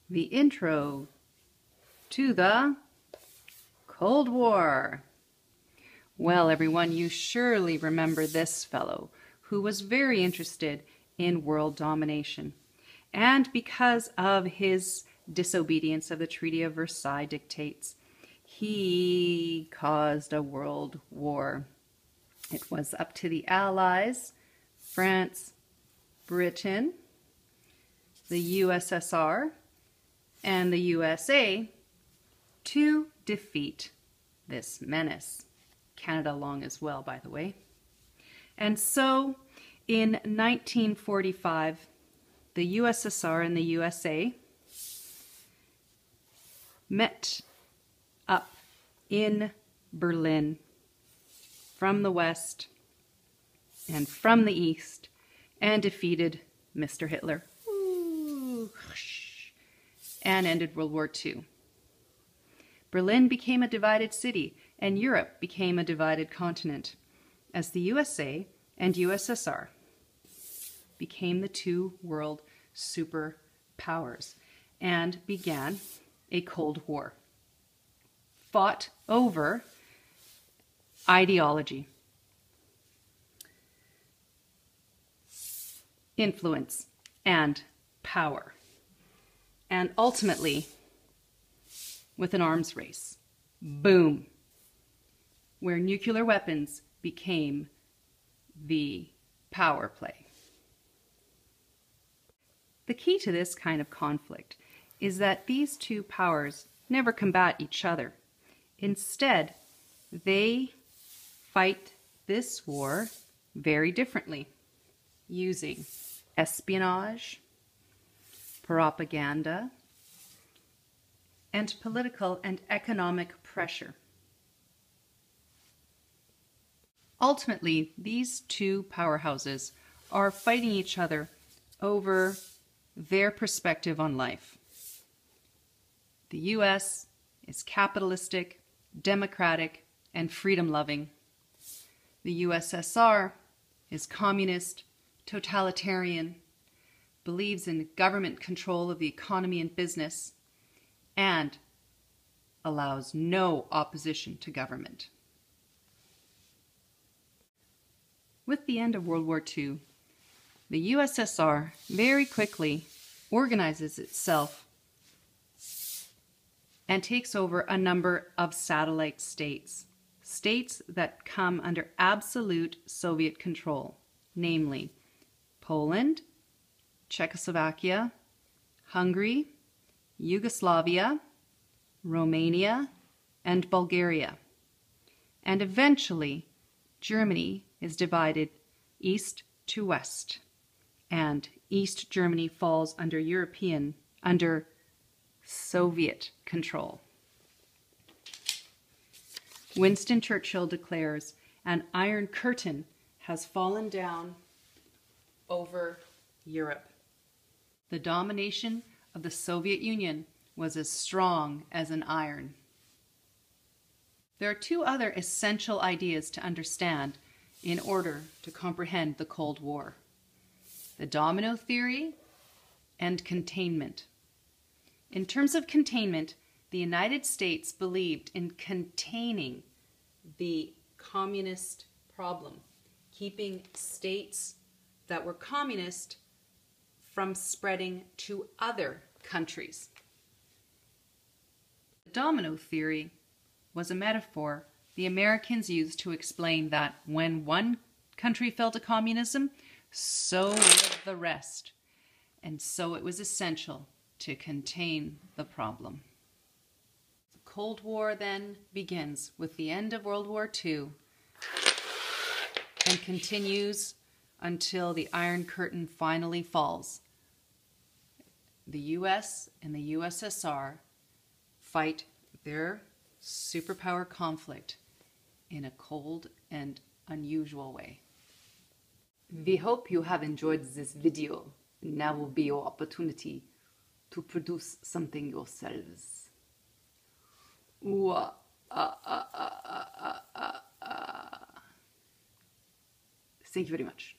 the intro to the Cold War. Well, everyone, you surely remember this fellow who was very interested in world domination. And because of his disobedience of the Treaty of Versailles dictates, he caused a world war. It was up to the Allies, France, Britain, the USSR, and the USA to defeat this menace. Canada along as well, by the way. And so in 1945, the USSR and the USA met up in Berlin from the west and from the east and defeated Mr. Hitler and ended World War II. Berlin became a divided city and Europe became a divided continent as the USA and USSR became the two world superpowers and began a Cold War, fought over ideology, influence, and power, and ultimately with an arms race. Boom! Where nuclear weapons became the power play. The key to this kind of conflict is that these two powers never combat each other. Instead, they fight this war very differently, using espionage, propaganda, and political and economic pressure. Ultimately, these two powerhouses are fighting each other over their perspective on life. The US is capitalistic, democratic, and freedom-loving. The USSR is communist, totalitarian, believes in government control of the economy and business, and allows no opposition to government. With the end of World War II, the USSR very quickly organizes itself and takes over a number of satellite states, states that come under absolute Soviet control, namely Poland, Czechoslovakia, Hungary, Yugoslavia, Romania, and Bulgaria. And eventually, Germany is divided east to west, and East Germany falls under Soviet control. Winston Churchill declares, "An iron curtain has fallen down over Europe." The domination of the Soviet Union was as strong as an iron. There are two other essential ideas to understand in order to comprehend the Cold War: the domino theory and containment. In terms of containment, the United States believed in containing the communist problem, keeping states that were communist from spreading to other countries. The domino theory was a metaphor the Americans used to explain that when one country fell to communism, so would the rest. And so it was essential to contain the problem. The Cold War then begins with the end of World War II and continues until the Iron Curtain finally falls. The US and the USSR fight their superpower conflict in a cold and unusual way. We hope you have enjoyed this video. Now will be your opportunity to produce something yourselves. Thank you very much.